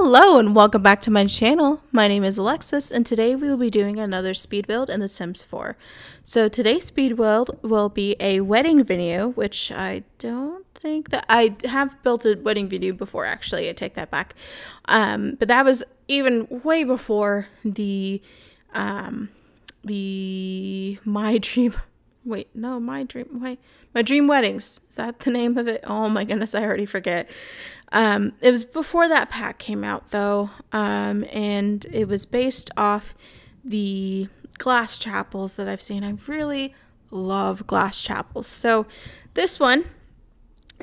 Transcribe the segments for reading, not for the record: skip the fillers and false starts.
Hello and welcome back to my channel. My name is Alexis and today we will be doing another speed build in The Sims 4. So today's speed build will be a wedding venue, which I don't think that I have built a wedding venue before actually. I take that back. But that was even way before the My Dream Weddings. Is that the name of it? Oh my goodness, I already forget. It was before that pack came out though, and it was based off the glass chapels that I've seen. I really love glass chapels. So this one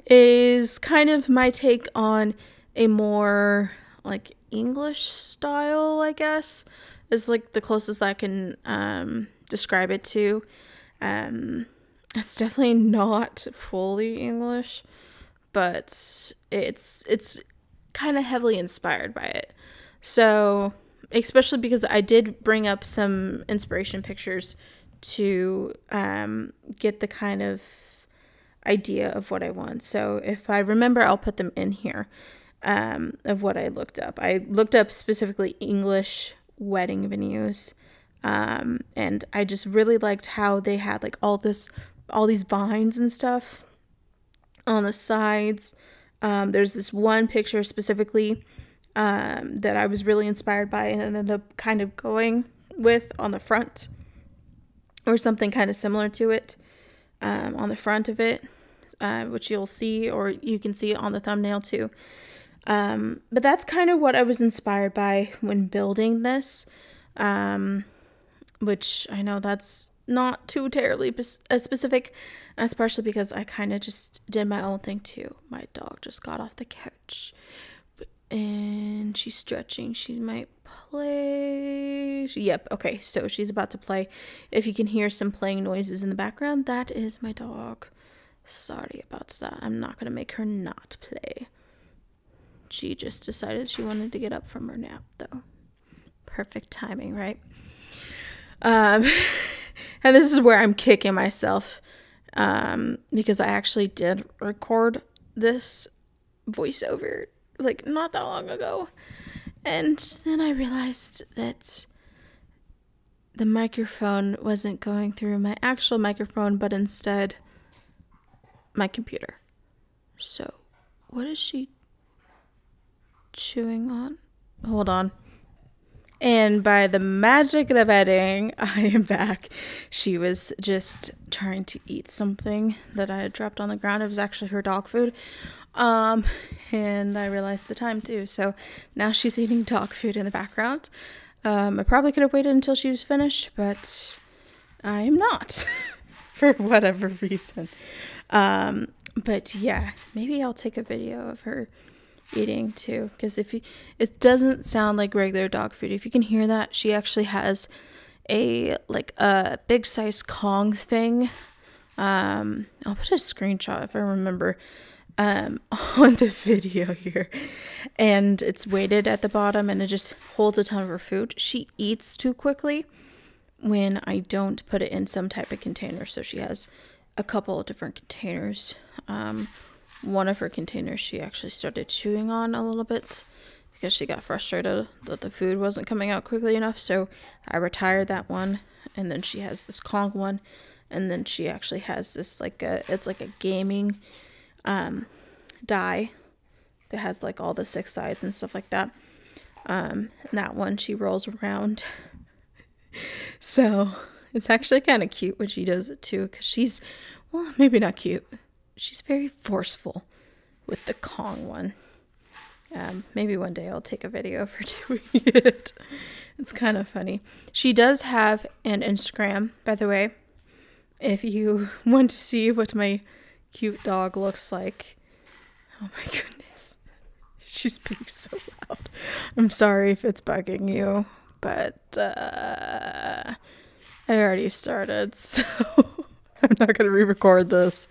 is kind of my take on a more like English style, I guess, is like the closest I can describe it to. It's definitely not fully English, but it's kind of heavily inspired by it. So, especially because I did bring up some inspiration pictures to get the kind of idea of what I want. So if I remember, I'll put them in here of what I looked up. I looked up specifically English wedding venues. And I just really liked how they had like all these vines and stuff on the sides. There's this one picture specifically that I was really inspired by and ended up kind of going with on the front, or something kind of similar to it on the front of it, which you'll see, or you can see it on the thumbnail too. But that's kind of what I was inspired by when building this. Which I know that's not too terribly specific. That's partially because I kind of just did my own thing too. My dog just got off the couch and she's stretching. She might play. Yep. Okay. So she's about to play. If you can hear some playing noises in the background, that is my dog. Sorry about that. I'm not going to make her not play. She just decided she wanted to get up from her nap though. Perfect timing, right? And this is where I'm kicking myself, because I actually did record this voiceover like not that long ago, and then I realized that the microphone wasn't going through my actual microphone, but instead my computer. So what is she chewing on? Hold on. And by the magic of editing, I am back. She was just trying to eat something that I had dropped on the ground. It was actually her dog food. And I realized the time too. So now she's eating dog food in the background. I probably could have waited until she was finished, but I am not for whatever reason. But yeah, maybe I'll take a video of her eating too, because it doesn't sound like regular dog food. If you can hear that, she actually has a big size Kong thing. I'll put a screenshot if I remember on the video here, and it's weighted at the bottom and it just holds a ton of her food. She eats too quickly when I don't put it in some type of container, so she has a couple of different containers. One of her containers she actually started chewing on a little bit because she got frustrated that the food wasn't coming out quickly enough. So I retired that one, and then she has this Kong one, and then she actually has this it's like a gaming die that has like all the 6 sides and stuff like that. And that one she rolls around. So it's actually kind of cute when she does it too, because she's, well, maybe not cute. She's very forceful with the Kong one. Maybe one day I'll take a video of her doing it. It's kind of funny. She does have an Instagram, by the way, if you want to see what my cute dog looks like. Oh my goodness. She's being so loud. I'm sorry if it's bugging you, but I already started, so I'm not going to re-record this.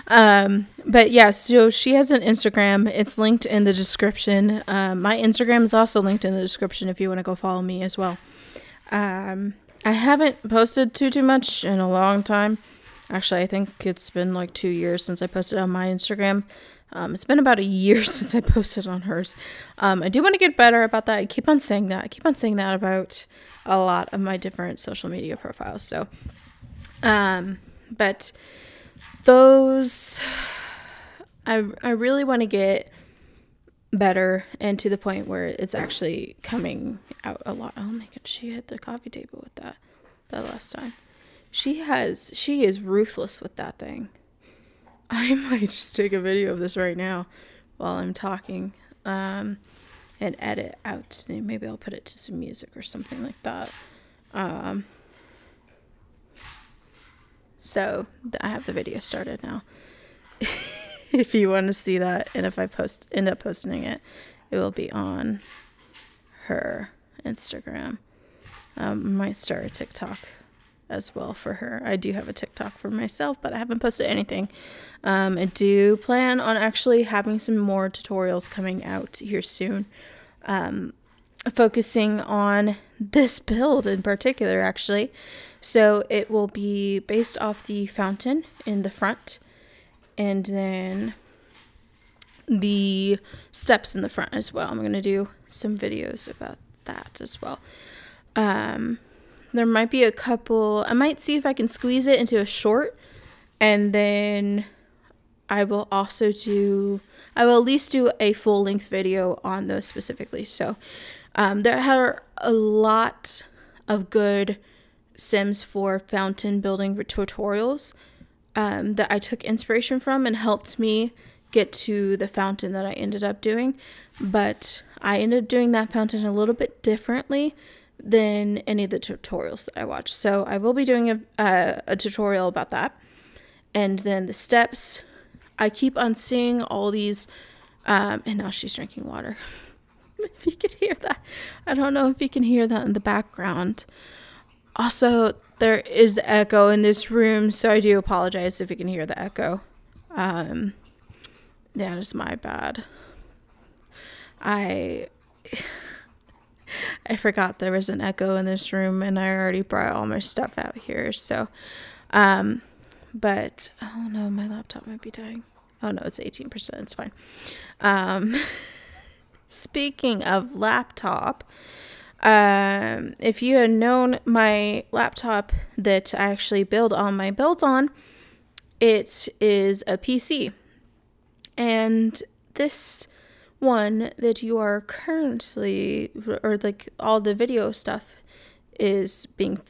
But yeah, so she has an Instagram. It's linked in the description. My Instagram is also linked in the description if you want to go follow me as well. I haven't posted too much in a long time. Actually, I think it's been like 2 years since I posted on my Instagram. It's been about a year since I posted on hers. I do want to get better about that. I keep on saying that. I keep on saying that about a lot of my different social media profiles. So, but those, I really want to get better and to the point where it's actually coming out a lot. Oh my god, she hit the coffee table with that last time. She is ruthless with that thing. I might just take a video of this right now while I'm talking, and edit out. Maybe I'll put it to some music or something like that. So I have the video started now. If you want to see that, and if I end up posting it, it will be on her Instagram. Might start a TikTok as well for her. I do have a TikTok for myself, but I haven't posted anything. I do plan on actually having some more tutorials coming out here soon, focusing on this build in particular, actually. So it will be based off the fountain in the front, and then the steps in the front as well. I'm going to do some videos about that as well. There might be a couple, I might see if I can squeeze it into a short, and then I will at least do a full length video on those specifically. So there are a lot of good Sims 4 fountain building tutorials that I took inspiration from and helped me get to the fountain that I ended up doing. But I ended up doing that fountain a little bit differently than any of the tutorials that I watched. So I will be doing a tutorial about that. And then the steps, I keep on seeing all these, and now she's drinking water. If you can hear that. I don't know if you can hear that in the background. Also, there is echo in this room, so I do apologize if you can hear the echo. That is my bad. I forgot there was an echo in this room, and I already brought all my stuff out here. So, but oh no, my laptop might be dying. Oh no, it's 18%. It's fine. Speaking of laptop, if you had known my laptop that I actually build all my builds on, it is a PC. And this one that you are currently, or like all the video stuff is being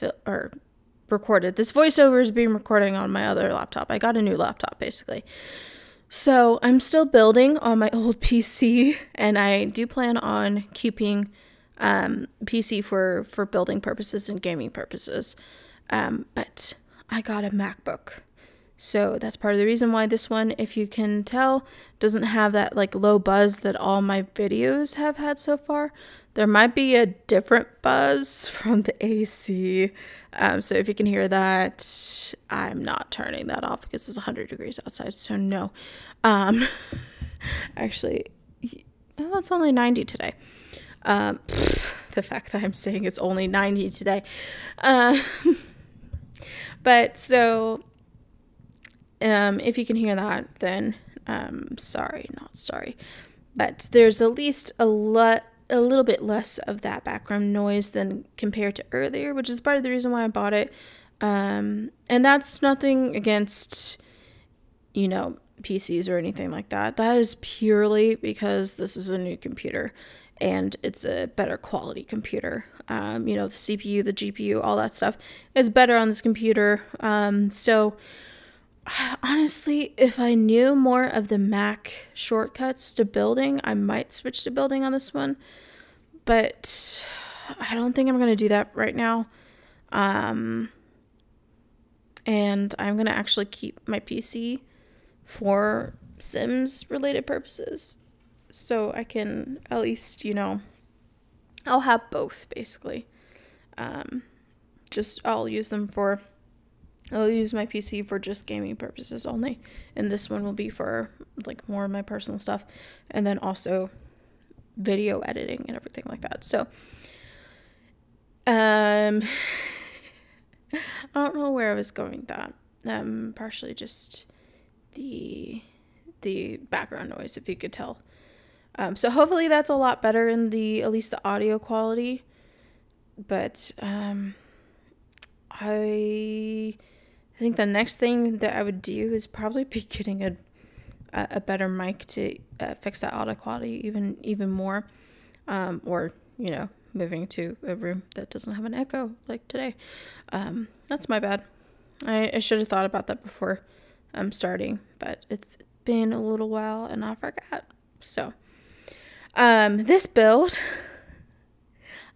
recorded. This voiceover is being recorded on my other laptop. I got a new laptop basically. So I'm still building on my old PC, and I do plan on keeping PC for building purposes and gaming purposes. But I got a MacBook. So that's part of the reason why this one, if you can tell, doesn't have that like low buzz that all my videos have had so far. There might be a different buzz from the AC. So if you can hear that, I'm not turning that off because it's 100 degrees outside. So no. Actually, oh, it's only 90 today. The fact that I'm saying it's only 90 today. But so, if you can hear that, then sorry, not sorry. But there's at least a little bit less of that background noise than compared to earlier, which is part of the reason why I bought it. And that's nothing against, PCs or anything like that. That is purely because this is a new computer and it's a better quality computer. The CPU, the GPU, all that stuff is better on this computer. So honestly, if I knew more of the Mac shortcuts to building, I might switch to building on this one. But I don't think I'm going to do that right now. And I'm going to actually keep my PC for Sims related purposes. So I can at least, I'll have both basically. I'll use my PC for just gaming purposes only. And this one will be for like more of my personal stuff. And then also video editing and everything like that. So, I don't know where I was going with that. Partially just the the background noise, if you could tell. So hopefully that's a lot better in at least the audio quality. But I think the next thing that I would do is probably be getting a better mic to fix that audio quality even more, or moving to a room that doesn't have an echo like today. That's my bad. I should have thought about that before starting, but it's been a little while and I forgot. So this build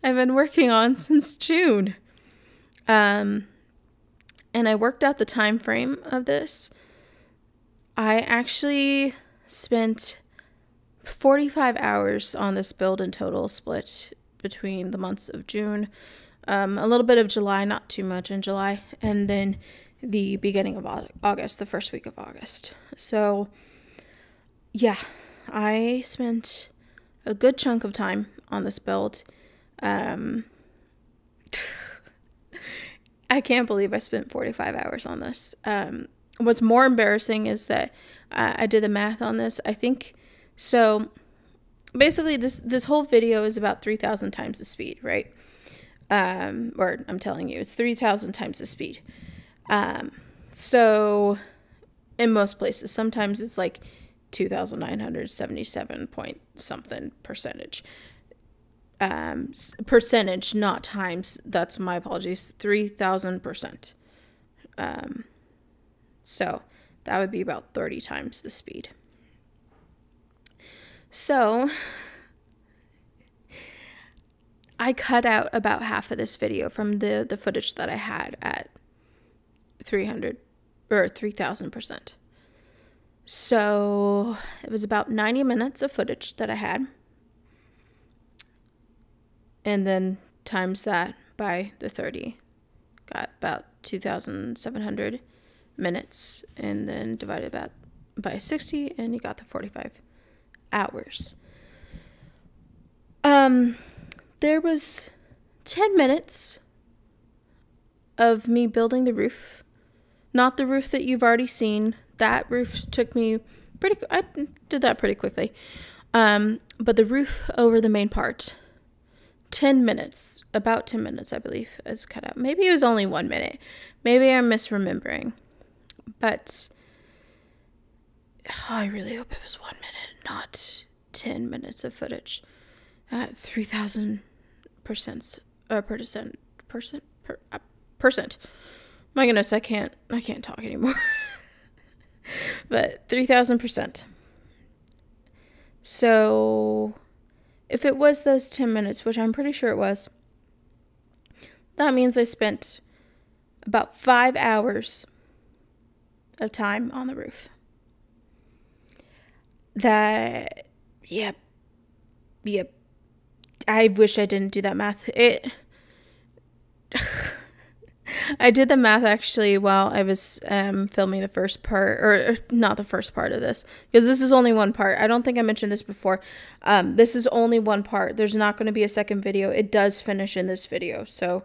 I've been working on since June. And I worked out the time frame of this. I actually spent 45 hours on this build in total, split between the months of June, a little bit of July, not too much in July, and then the beginning of August, the first week of August. So yeah, I spent a good chunk of time on this build. I can't believe I spent 45 hours on this. What's more embarrassing is that I did the math on this. I think so. Basically, this whole video is about 3,000 times the speed, right? Or I'm telling you, it's 3,000 times the speed. So in most places, sometimes it's like 2,977 point something percentage. Percentage, not times. That's my apologies. 3,000%. So that would be about 30 times the speed. So I cut out about half of this video from the footage that I had at 300 or 3,000%. So it was about 90 minutes of footage that I had. And then times that by the 30, got about 2,700 minutes, and then divided that by 60, and you got the 45 hours. There was 10 minutes of me building the roof. Not the roof that you've already seen. That roof took me I did that pretty quickly. But the roof over the main part, 10 minutes, about 10 minutes, I believe, is cut out. Maybe it was only 1 minute. Maybe I'm misremembering. But I really hope it was 1 minute, not 10 minutes of footage. 3,000%, percent. My goodness, I can't talk anymore. But 3,000%. So if it was those 10 minutes, which I'm pretty sure it was, that means I spent about 5 hours of time on the roof. Yep. I wish I didn't do that math. I did the math actually while I was filming the first part, or not the first part of this, because this is only one part. I don't think I mentioned this before. This is only one part. There's not going to be a second video. It does finish in this video. So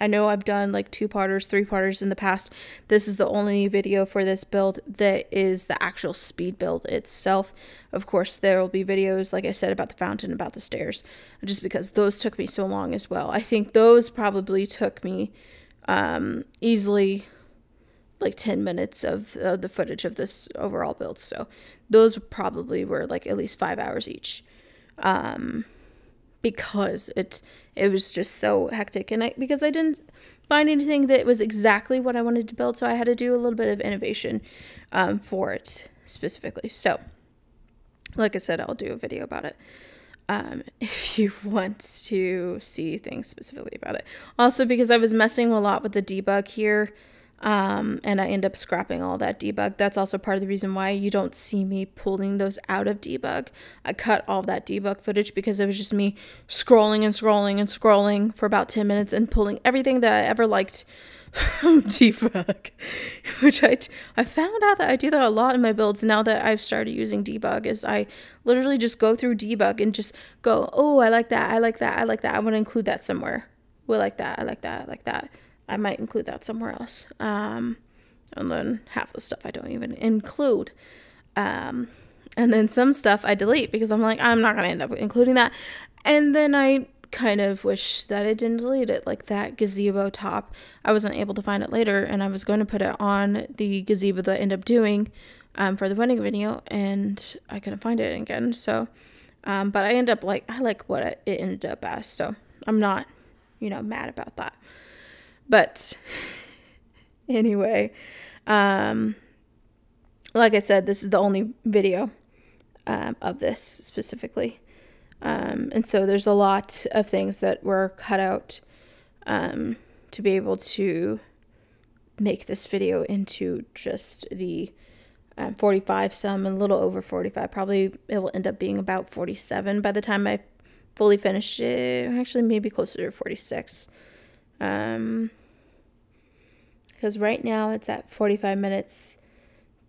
I know I've done like 2-parters, 3-parters in the past. This is the only video for this build that is the actual speed build itself. Of course, there will be videos, like I said, about the fountain, about the stairs, just because those took me so long as well. I think those probably took me easily like 10 minutes of the footage of this overall build. So those probably were like at least 5 hours each. Because it was just so hectic, and because I didn't find anything that was exactly what I wanted to build, so I had to do a little bit of innovation for it specifically. So like I said, I'll do a video about it if you want to see things specifically about it. Also, because I was messing a lot with the debug here, and I end up scrapping all that debug. That's also part of the reason why you don't see me pulling those out of debug. I cut all that debug footage because it was just me scrolling and scrolling and scrolling for about 10 minutes and pulling everything that I ever liked from debug, which I found out that I do that a lot in my builds now that I've started using debug. Is I literally just go through debug and just go, oh, I like that, I like that, I like that, I want to include that somewhere. We like that, I like that, I like that. I might include that somewhere else. And then half the stuff I don't even include. And then some stuff I delete because I'm like, I'm not going to end up including that. And then I kind of wish that I didn't delete it. Like that gazebo top, I wasn't able to find it later, and I was going to put it on the gazebo that I ended up doing for the wedding video, and I couldn't find it again. So, but I end up I like what it ended up as. So I'm not, mad about that. But anyway, like I said, this is the only video of this specifically. And so there's a lot of things that were cut out to be able to make this video into just the 45 some, a little over 45. Probably it will end up being about 47 by the time I fully finish it. Actually, maybe closer to 46. Because right now it's at 45 minutes,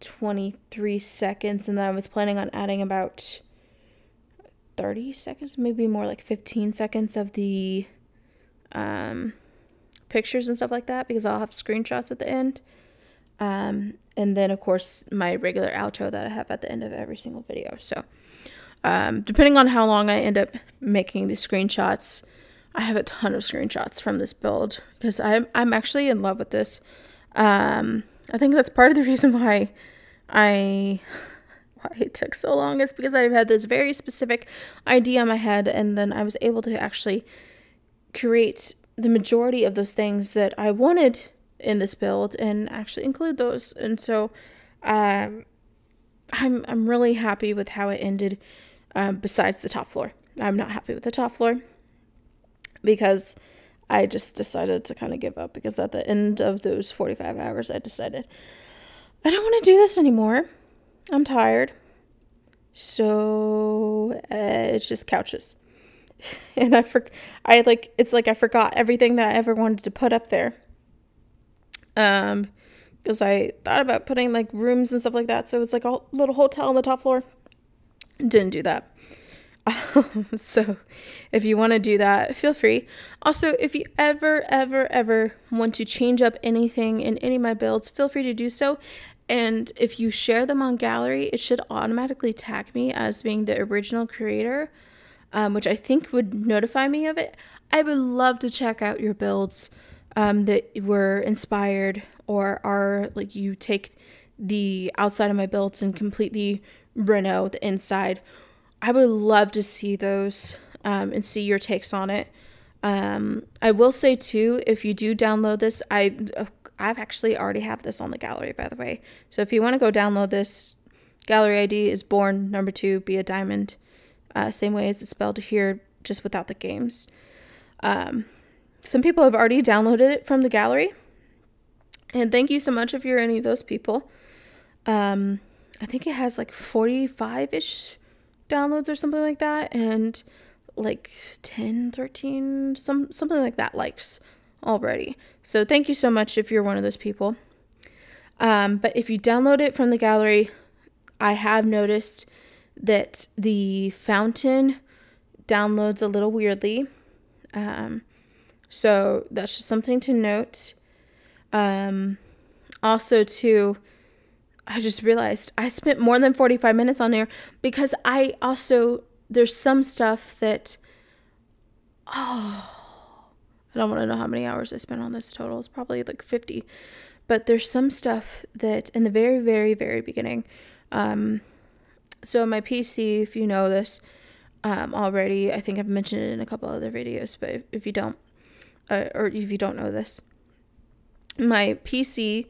23 seconds, and then I was planning on adding about 30 seconds, maybe more like 15 seconds of the pictures and stuff like that, because I'll have screenshots at the end. And then, of course, my regular outro that I have at the end of every single video. So, depending on how long I end up making the screenshots, I have a ton of screenshots from this build because I'm actually in love with this. I think that's part of the reason why it took so long is because I've had this very specific idea in my head, and then I was able to actually create the majority of those things that I wanted in this build and actually include those. And so I'm really happy with how it ended, besides the top floor. I'm not happy with the top floor because I just decided to kind of give up, because at the end of those 45 hours I decided I don't want to do this anymore. I'm tired. So it's just couches. And it's like I forgot everything that I ever wanted to put up there. Because I thought about putting like rooms and stuff like that. So it was like a little hotel on the top floor. Didn't do that. So if you want to do that, feel free. Also, if you ever want to change up anything in any of my builds, feel free to do so. And if you share them on Gallery, it should automatically tag me as being the original creator, which I think would notify me of it. I would love to check out your builds that were inspired or are like you take the outside of my builds and completely reno the inside. I would love to see those and see your takes on it. I will say too, if you do download this, I've actually already have this on the gallery, by the way. So if you want to go download this, gallery ID is born number 2, be a diamond. Same way as it's spelled here, just without the games. Some people have already downloaded it from the gallery. And thank you so much if you're any of those people. I think it has like 45-ish downloads or something like that. And like 10, 13, something like that likes already. So thank you so much if you're one of those people. But if you download it from the gallery, I have noticed that the fountain downloads a little weirdly. So that's just something to note. Also too, I just realized I spent more than 45 minutes on there because there's some stuff that, I don't want to know how many hours I spent on this total. It's probably like 50. But there's some stuff that in the very, very, very beginning. So my PC, if you know this already, I think I've mentioned it in a couple other videos, but if you don't, or if you don't know this, my PC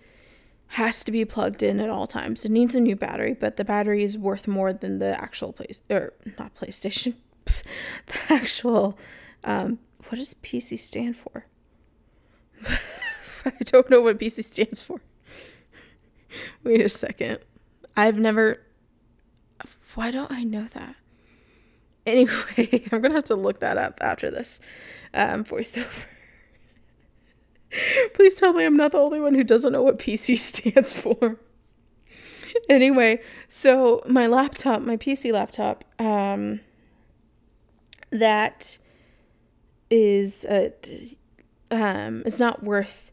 has to be plugged in at all times. It needs a new battery, but the battery is worth more than the actual not PlayStation, the actual, what does PC stand for? I don't know what PC stands for. Wait a second. Why don't I know that? Anyway, I'm going to have to look that up after this voiceover. Please tell me I'm not the only one who doesn't know what PC stands for. Anyway, so my PC laptop, that is, it's not worth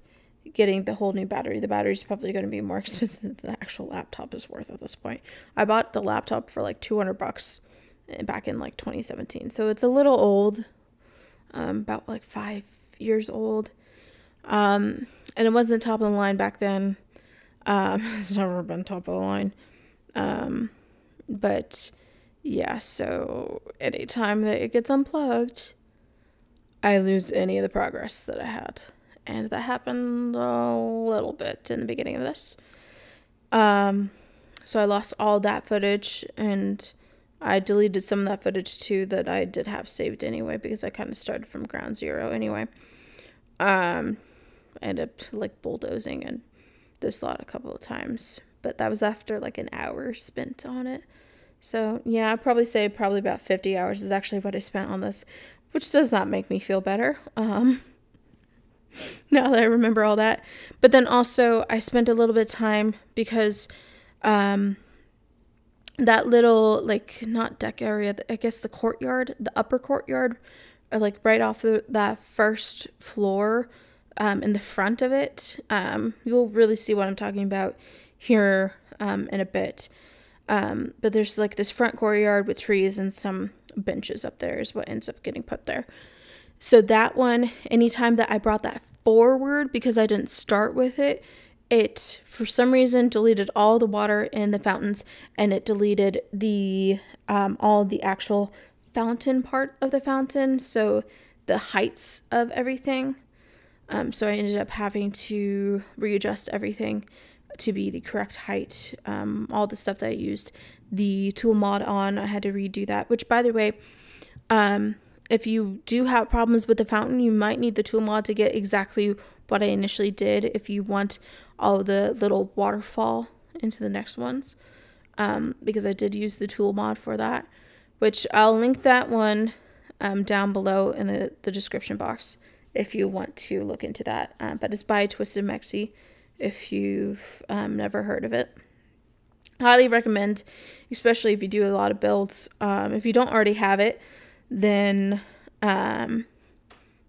getting the whole new battery. The battery's probably going to be more expensive than the actual laptop is worth at this point. I bought the laptop for like $200 back in like 2017. So it's a little old, about like 5 years old. And it wasn't top of the line back then. It's never been top of the line. But yeah, so anytime that it gets unplugged, I lose any of the progress that I had. And that happened a little bit in the beginning of this. So I lost all that footage, and I deleted some of that footage too that I did have saved anyway, because I kind of started from ground zero anyway. I ended up like bulldozing and this lot a couple of times, but that was after like an hour spent on it. So yeah, I'd probably say about 50 hours is actually what I spent on this, which does not make me feel better. Now that I remember all that. But then also I spent a little bit of time because that little, like, not deck area, I guess the courtyard, the upper courtyard, like right off that first floor, in the front of it, you'll really see what I'm talking about here in a bit. But there's like this front courtyard with trees and some benches up there is what ends up getting put there. So that one, anytime that I brought that forward, because I didn't start with it, it for some reason deleted all the water in the fountains, and it deleted the all the actual fountain part of the fountain, so the heights of everything. So I ended up having to readjust everything to be the correct height. All the stuff that I used the tool mod on, I had to redo that, which, by the way, if you do have problems with the fountain, you might need the tool mod to get exactly what I initially did if you want all the little waterfall into the next ones, because I did use the tool mod for that, which I'll link that one down below in the description box if you want to look into that. But it's by Twisted Mexi if you've never heard of it. Highly recommend, especially if you do a lot of builds. If you don't already have it, then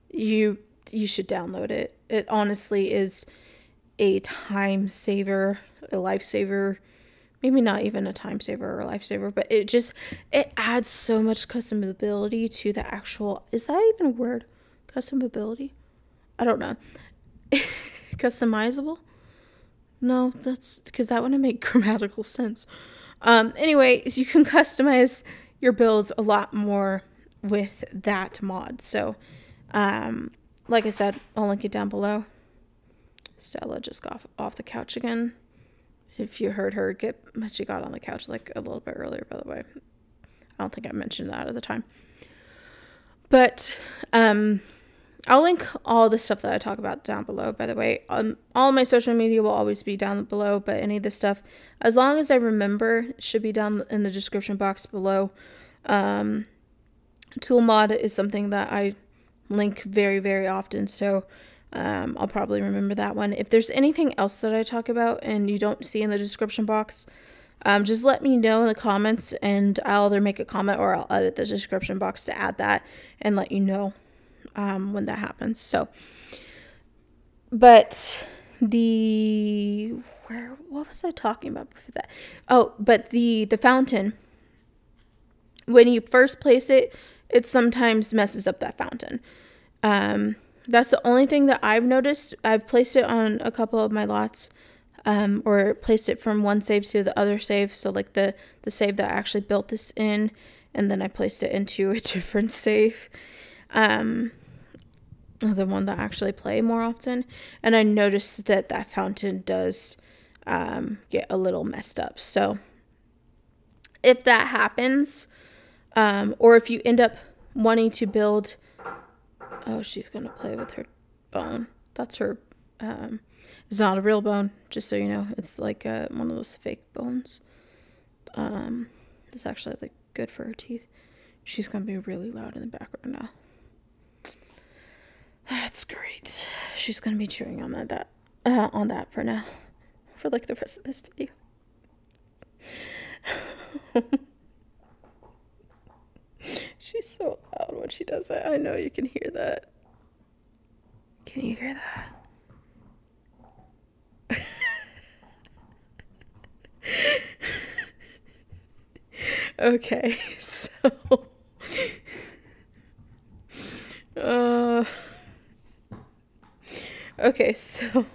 you should download it. It honestly is a time saver, a lifesaver. Maybe not even a time saver or a lifesaver, but it adds so much customability to the actual, is that even a word? Customability? I don't know. Customizable? No, that's because that wouldn't make grammatical sense. Anyways, you can customize your builds a lot more with that mod. So, like I said, I'll link it down below. Stella just got off the couch again. If you heard her she got on the couch like a little bit earlier, by the way. I don't think I mentioned that at the time. But, I'll link all the stuff that I talk about down below, by the way. All of my social media will always be down below, but any of this stuff, as long as I remember, should be down in the description box below. Tool mod is something that I link very, very often, so I'll probably remember that one. If there's anything else that I talk about and you don't see in the description box, just let me know in the comments, and I'll either make a comment or I'll edit the description box to add that and let you know when that happens. So, but what was I talking about before that? Oh, but the fountain, when you first place it, it sometimes messes up that fountain. That's the only thing that I've noticed. I've placed it on a couple of my lots, or placed it from one save to the other save. So like the save that I actually built this in, and then I placed it into a different save. The one that I actually play more often. And I noticed that fountain does get a little messed up. So if that happens, or if you end up wanting to build, oh, she's going to play with her bone. That's her, it's not a real bone, just so you know. It's like one of those fake bones. It's actually like good for her teeth. She's going to be really loud in the background now. That's great. She's going to be chewing on that for now. For like the rest of this video. She's so loud when she does it. I know you can hear that. Can you hear that? Okay, so uh, okay, so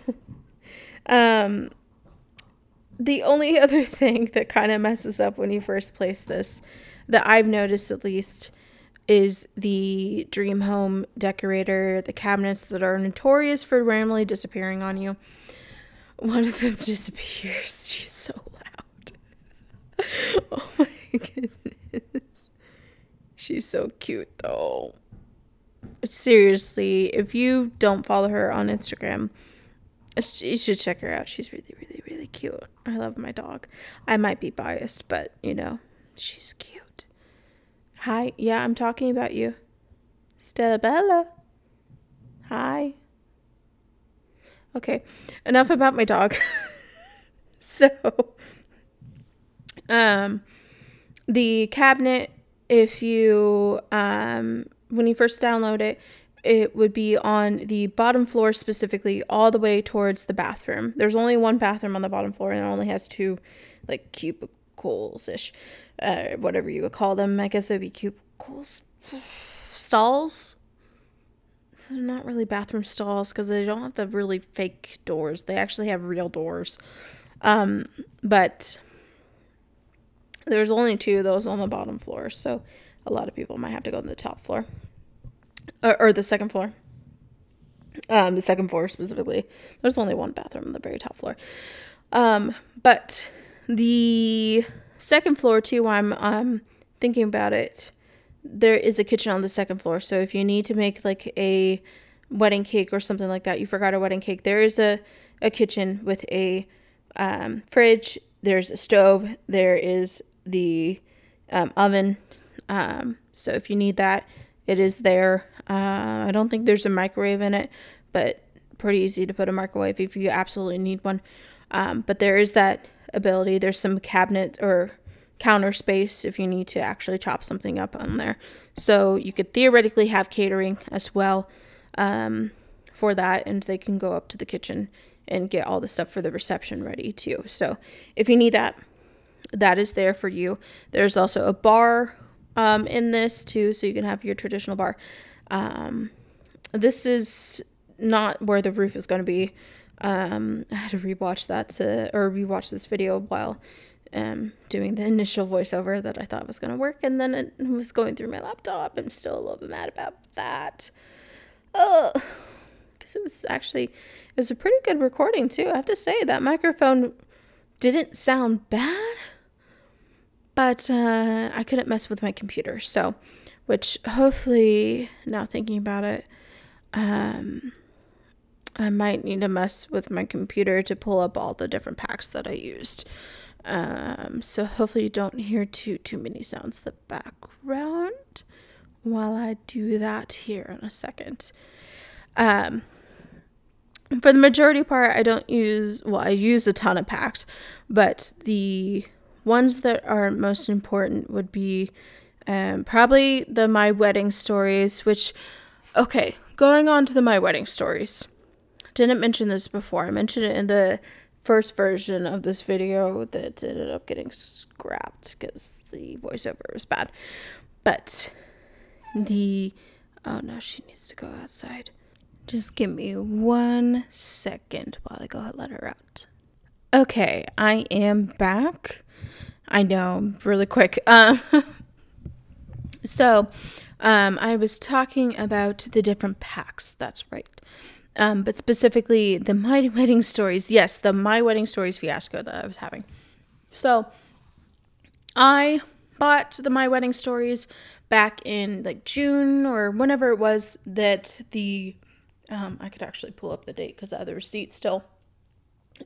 the only other thing that kind of messes up when you first place this, that I've noticed at least, is the dream home decorator, the cabinets that are notorious for randomly disappearing on you. One of them disappears. She's so loud. Oh my goodness. She's so cute though. Seriously, if you don't follow her on Instagram, you should check her out. She's really, really, really cute. I love my dog. I might be biased, but you know, she's cute. Hi. Yeah, I'm talking about you. Stella Bella. Hi. Okay, enough about my dog. So, the cabinet, if you, when you first download it, it would be on the bottom floor, specifically all the way towards the bathroom. There's only one bathroom on the bottom floor, and it only has two, like, cubicles-ish, whatever you would call them. I guess they'd be cubicles, stalls. They're not really bathroom stalls because they don't have the really fake doors. They actually have real doors. But there's only two of those on the bottom floor, so a lot of people might have to go to the top floor. Or the second floor. The second floor specifically. There's only one bathroom on the very top floor. But the second floor too, I'm thinking about it, there is a kitchen on the second floor. So if you need to make like a wedding cake or something like that, you forgot a wedding cake, there is a kitchen with a fridge, there's a stove, there is the oven. So if you need that, it is there. I don't think there's a microwave in it, but pretty easy to put a microwave if you absolutely need one. But there is that ability. There's some cabinet or counter space if you need to actually chop something up on there. So you could theoretically have catering as well for that, and they can go up to the kitchen and get all the stuff for the reception ready too. So if you need that, that is there for you. There's also a bar in this too, so you can have your traditional bar. This is not where the roof is going to be. I had to rewatch rewatch this video while doing the initial voiceover that I thought was going to work, and then it was going through my laptop. I'm still a little bit mad about that. Because it was a pretty good recording too. I have to say that microphone didn't sound bad, but I couldn't mess with my computer. So, which hopefully, now thinking about it, I might need to mess with my computer to pull up all the different packs that I used. So hopefully you don't hear too many sounds in the background while I do that here in a second. For the majority part, I use a ton of packs, but the ones that are most important would be probably the My Wedding Stories, which, okay, going on to the My Wedding Stories. Didn't mention this before. I mentioned it in the first version of this video that ended up getting scrapped because the voiceover was bad. But oh no, she needs to go outside. Just give me 1 second while I go let her out. Okay, I am back. I know, really quick. So, I was talking about the different packs. That's right. But specifically the My Wedding Stories. Yes, the My Wedding Stories fiasco that I was having. So, I bought the My Wedding Stories back in like June or whenever it was that I could actually pull up the date because I have the receipt still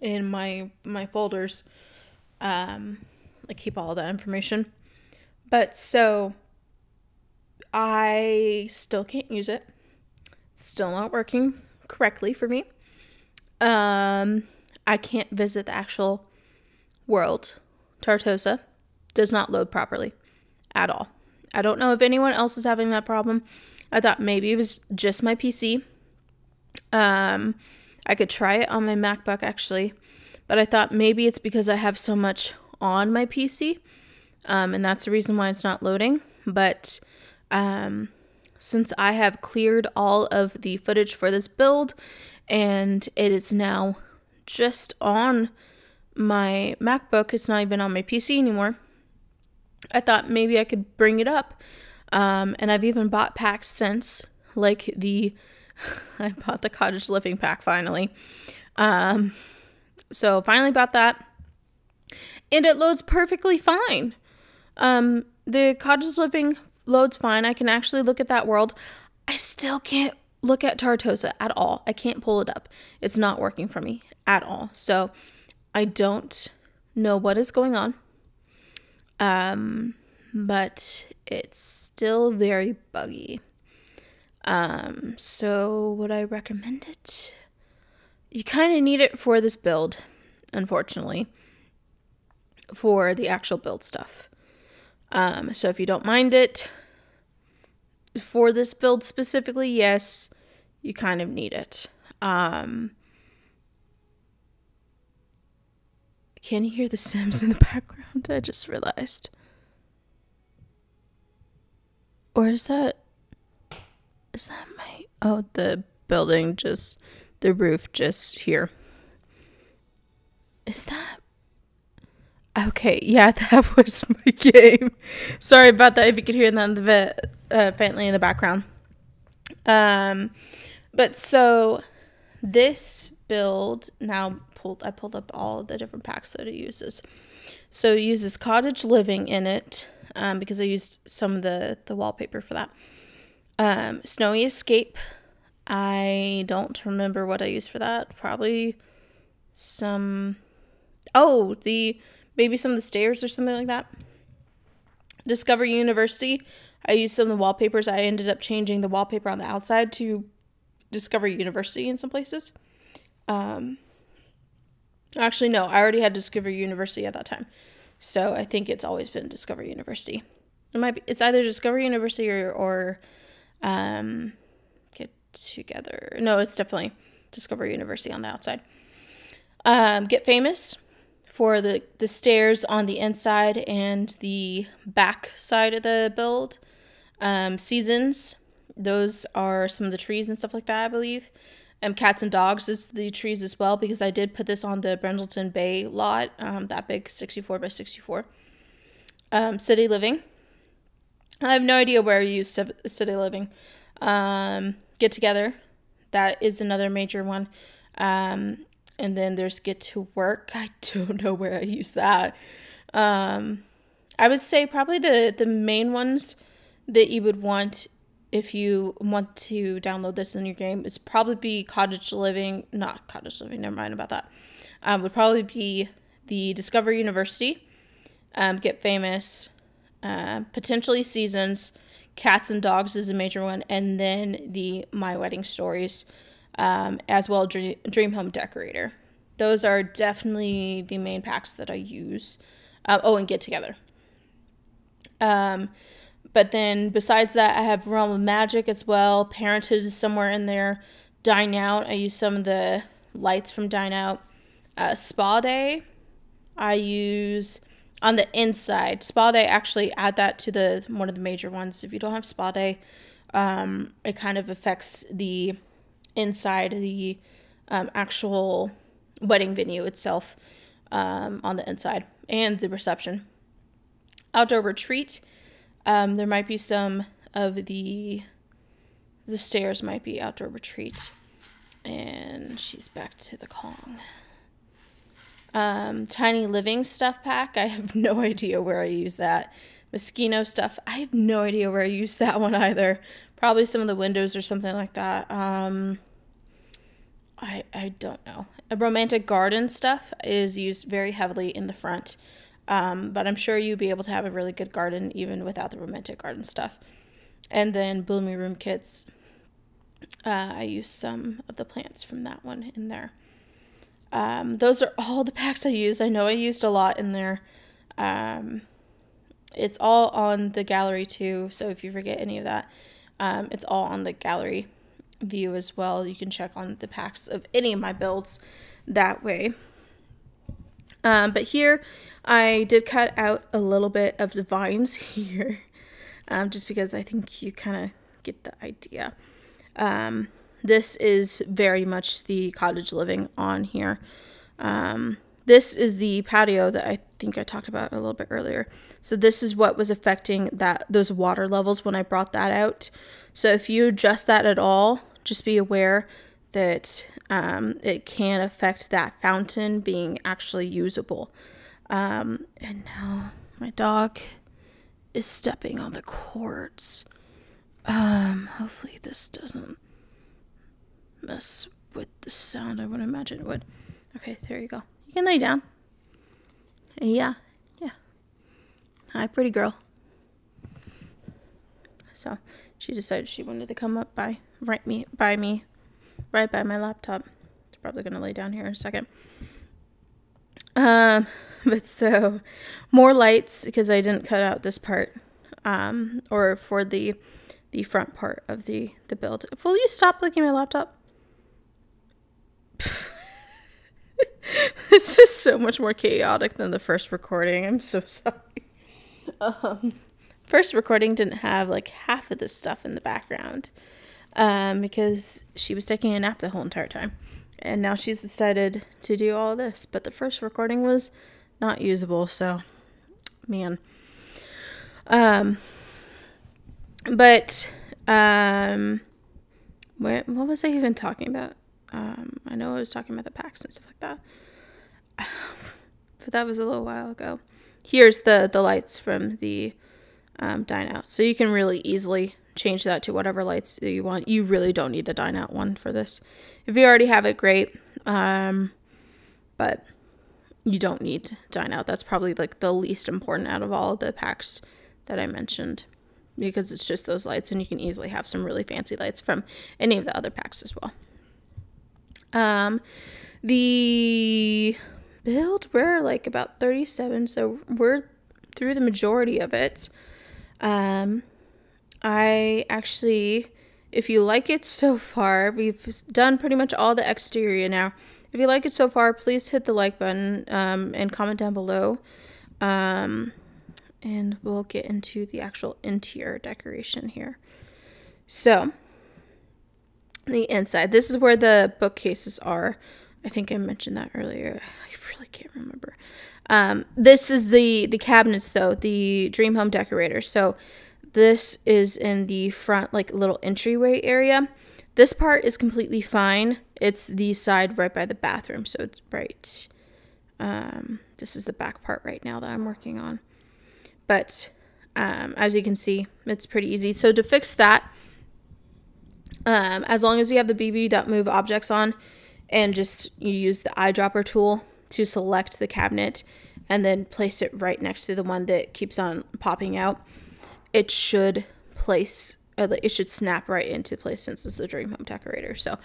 in my folders. I keep all that information. But so I still can't use it. It's still not working correctly for me. I can't visit the actual world. Tartosa does not load properly at all. I don't know if anyone else is having that problem. I thought maybe it was just my PC. I could try it on my MacBook actually, but I thought maybe it's because I have so much on my PC. and that's the reason why it's not loading. But since I have cleared all of the footage for this build and it is now just on my MacBook, it's not even on my PC anymore, I thought maybe I could bring it up. And I've even bought packs since, like I bought the Cottage Living pack finally. So finally bought that, and it loads perfectly fine. The Cottage Living loads fine. I can actually look at that world. I still can't look at Tartosa at all. I can't pull it up. It's not working for me at all. So I don't know what is going on. But it's still very buggy. So would I recommend it? You kind of need it for this build, unfortunately, for the actual build stuff. So if you don't mind it for this build specifically, yes, you kind of need it. Can you hear the Sims in the background? I just realized. Or is that my, oh, the building just, the roof just here. Is that, okay, yeah, that was my game. Sorry about that if you could hear that in the family in the background. But so this build now I pulled up all the different packs that it uses. So it uses Cottage Living in it, because I used some of the wallpaper for that. Snowy Escape. I don't remember what I used for that. Probably some, maybe some of the stairs or something like that. Discover University. I used some of the wallpapers. I ended up changing the wallpaper on the outside to Discover University in some places. Actually, no, I already had Discover University at that time. So I think it's always been Discover University. It's either Discover University or Get Together. No, it's definitely Discover University on the outside. Get Famous for the stairs on the inside and the back side of the build. Seasons, those are some of the trees and stuff like that, I believe. Cats and Dogs is the trees as well, because I did put this on the Brindleton Bay lot, that big 64 by 64. City Living. I have no idea where I used City Living. Get Together. That is another major one. And then there's Get to Work. I don't know where I use that. I would say probably the main ones that you would want if you want to download this in your game is probably be not Cottage Living, never mind about that. Would probably be the Discover University, Get Famous, potentially Seasons, Cats and Dogs is a major one, and then the My Wedding Stories, as well as Dream Home Decorator. Those are definitely the main packs that I use. And Get Together. But then besides that, I have Realm of Magic as well. Parenthood is somewhere in there. Dine Out, I use some of the lights from Dine Out. Spa Day, I use on the inside. Spa Day, actually add that to one of the major ones. If you don't have Spa Day, it kind of affects the inside of the actual wedding venue itself, on the inside, and the reception. Outdoor Retreat. There might be some of the stairs might be Outdoor Retreat. And she's back to the Kong. Tiny Living Stuff Pack. I have no idea where I use that. Moschino Stuff. I have no idea where I use that one either. Probably some of the windows or something like that. I don't know. Romantic Garden Stuff is used very heavily in the front. But I'm sure you'll be able to have a really good garden even without the Romantic Garden stuff. And then Blooming Room Kits. I use some of the plants from that one in there. Those are all the packs I use. I know I used a lot in there. It's all on the gallery too, so if you forget any of that, it's all on the gallery view as well. You can check on the packs of any of my builds that way. But here I did cut out a little bit of the vines here, just because I think you kind of get the idea. This is very much the cottage living on here. This is the patio that I think I talked about a little bit earlier. So this is what was affecting those water levels when I brought that out. So if you adjust that at all, just be aware that it can affect that fountain being actually usable. And now my dog is stepping on the cords. Hopefully this doesn't mess with the sound. I would imagine it would. Okay, there you go. You can lay down. Yeah. Hi, pretty girl. So she decided she wanted to come up right by my laptop. She's probably gonna lay down here in a second. But so more lights, because I didn't cut out this part, or for the front part of the build. Will you stop licking my laptop? This is so much more chaotic than the first recording. I'm so sorry. First recording didn't have like half of this stuff in the background, because she was taking a nap the whole entire time, and now she's decided to do all this. But the first recording was not usable, so man. But what was I even talking about? I know I was talking about the packs and stuff like that, but that was a little while ago. Here's the lights from the dine out, so you can really easily change that to whatever lights you want. You really don't need the dine out one for this. If you already have it, great, but you don't need dine out. That's probably like the least important out of all of the packs that I mentioned, because it's just those lights, and you can easily have some really fancy lights from any of the other packs as well. The build, we're like about 37, so we're through the majority of it. I actually, if you like it so far, we've done pretty much all the exterior now. If you like it so far, please hit the like button, and comment down below. And we'll get into the actual interior decoration here. So the inside, this is where the bookcases are. I think I mentioned that earlier. I really can't remember. This is the cabinets, though, the Dream Home Decorator. So this is in the front, like, little entryway area. This part is completely fine. It's the side right by the bathroom, so it's right. This is the back part right now that I'm working on. But as you can see, it's pretty easy. So to fix that, as long as you have the bb.move objects on, and just you use the eyedropper tool to select the cabinet and then place it right next to the one that keeps on popping out, it should snap right into place, since it's a Dream Home Decorator. So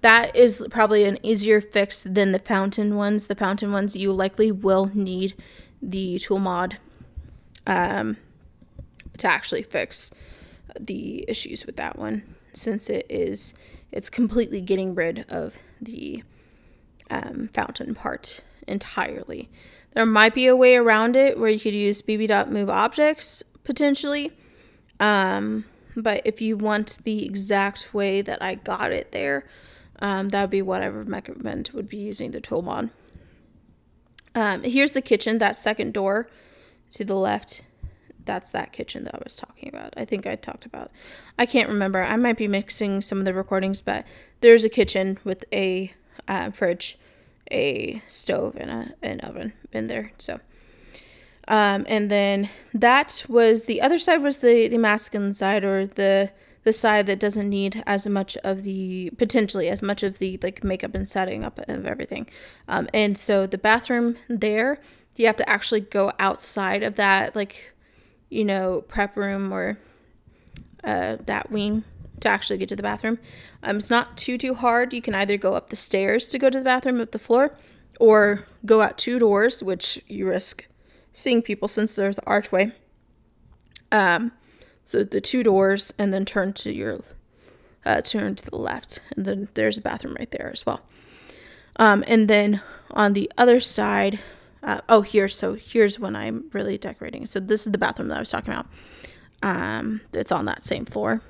that is probably an easier fix than the fountain ones. The fountain ones, you likely will need the tool mod to actually fix the issues with that one, since it's completely getting rid of the fountain part entirely. There might be a way around it where you could use bb.move objects potentially, but if you want the exact way that I got it there, that would be what I would recommend, would be using the tool mod. Here's the kitchen, that second door to the left. That's that kitchen that I was talking about. I think I talked about. I can't remember. I might be mixing some of the recordings, but there's a kitchen with a fridge, a stove, and an oven in there. So, and then that was the other side, was the masculine side, or the side that doesn't need as much of the, potentially as much of the like makeup and setting up of everything. And so the bathroom there, you have to actually go outside of that, like, you know, prep room or that wing to actually get to the bathroom. It's not too hard. You can either go up the stairs to go to the bathroom up the floor, or go out 2 doors, which you risk seeing people since there's the archway. So the 2 doors, and then turn to the left, and then there's a bathroom right there as well. And then on the other side, oh, here's when I'm really decorating. So this is the bathroom that I was talking about. It's on that same floor.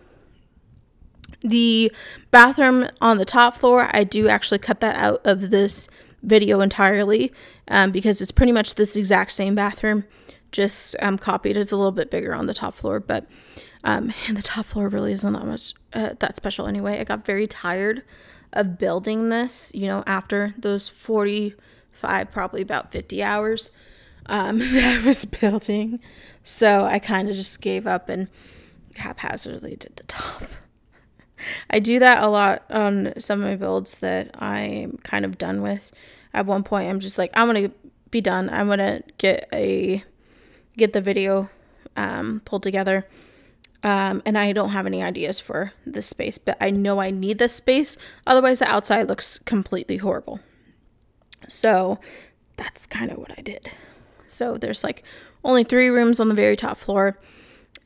The bathroom on the top floor, I do actually cut that out of this video entirely, because it's pretty much this exact same bathroom, just copied. It's a little bit bigger on the top floor, but and the top floor really isn't that much that special anyway. I got very tired of building this, you know, after those 45, probably about 50 hours that I was building. So I kind of just gave up and haphazardly did the top. I do that a lot on some of my builds that I'm kind of done with. At one point, I'm just like, I'm going to be done. I'm going to get the video pulled together. And I don't have any ideas for this space, but I know I need this space. Otherwise, the outside looks completely horrible. So that's kind of what I did. So there's like only 3 rooms on the very top floor.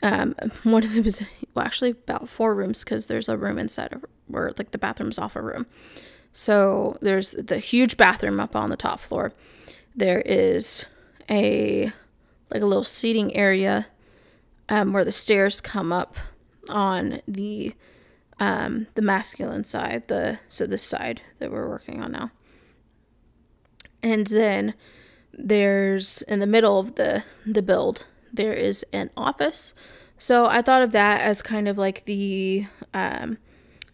One of them is, well, actually about 4 rooms, because there's a room inside of, where like the bathroom's off a room. So there's the huge bathroom up on the top floor. There is a little seating area where the stairs come up on the masculine side, so this side that we're working on now. And then there's, in the middle of the build, there is an office. So I thought of that as kind of like the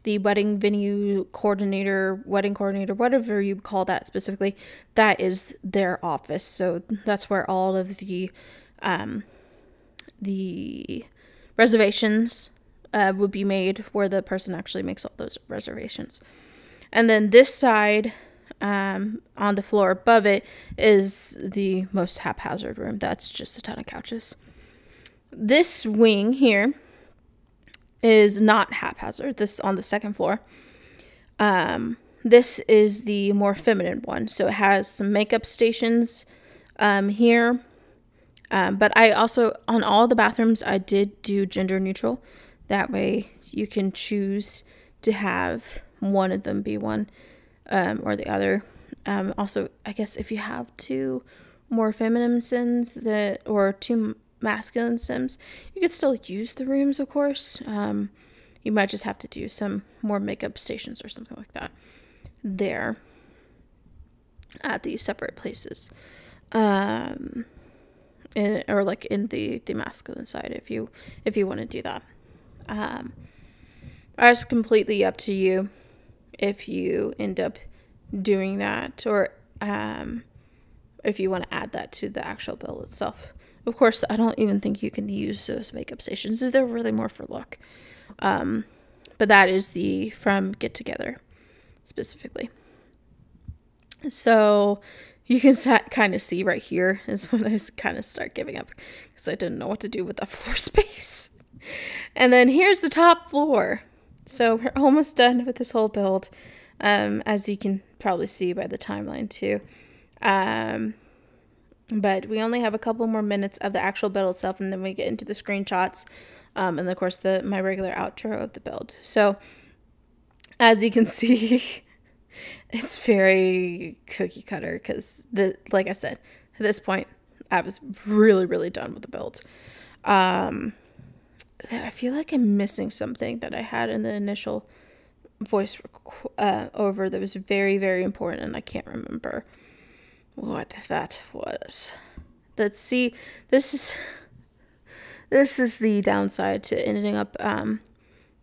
wedding venue coordinator, wedding coordinator, whatever you call that specifically. That is their office. So that's where all of the reservations would be made, where the person actually makes all those reservations. And then this side, on the floor above it, is the most haphazard room. That's just a ton of couches. This wing here is not haphazard. This on the second floor. This is the more feminine one. So it has some makeup stations here. But I also, on all the bathrooms, I did do gender neutral. That way you can choose to have one of them be one or the other. Also, I guess if you have 2 more feminine sims or 2 masculine sims, you could still use the rooms, of course. You might just have to do some more makeup stations or something like that there at these separate places. Or like in the masculine side, if you want to do that. It's completely up to you if you end up doing that, or if you want to add that to the actual build itself. Of course, I don't even think you can use those makeup stations. They're really more for look. But that is the from Get Together specifically. So you can kind of see right here is when I kind of start giving up, because I didn't know what to do with that floor space. And then here's the top floor. So we're almost done with this whole build, as you can probably see by the timeline too. But we only have a couple more minutes of the actual build itself, and then we get into the screenshots, and of course my regular outro of the build. So as you can see, it's very cookie cutter, because like I said, at this point I was really done with the build. I feel like I'm missing something that I had in the initial voice over that was very important, and I can't remember what that was. Let's see. This is the downside to ending up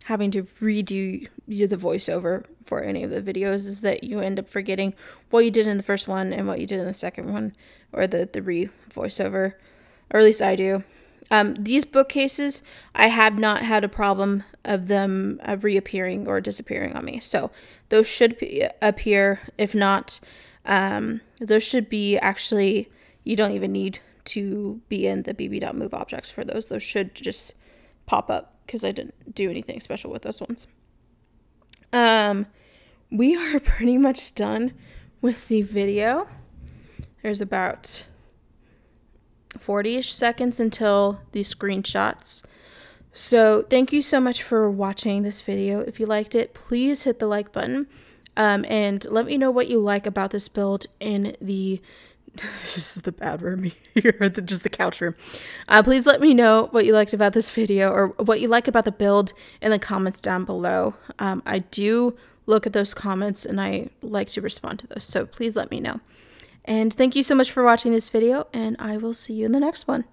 having to redo the voiceover for any of the videos, is that you end up forgetting what you did in the first one and what you did in the second one, or the voiceover, or at least I do. These bookcases, I have not had a problem of them reappearing or disappearing on me. So those should appear. If not, those should be actually, you don't even need to be in the bb.move objects for those. Those should just pop up, because I didn't do anything special with those ones. We are pretty much done with the video. There's about 40-ish seconds until the screenshots. So thank you so much for watching this video. If you liked it, please hit the like button, and let me know what you like about this build in the This is the bad room here, just the couch room. Please let me know what you liked about this video or what you like about the build in the comments down below. I do look at those comments and I like to respond to those, so please let me know. And thank you so much for watching this video, and I will see you in the next one.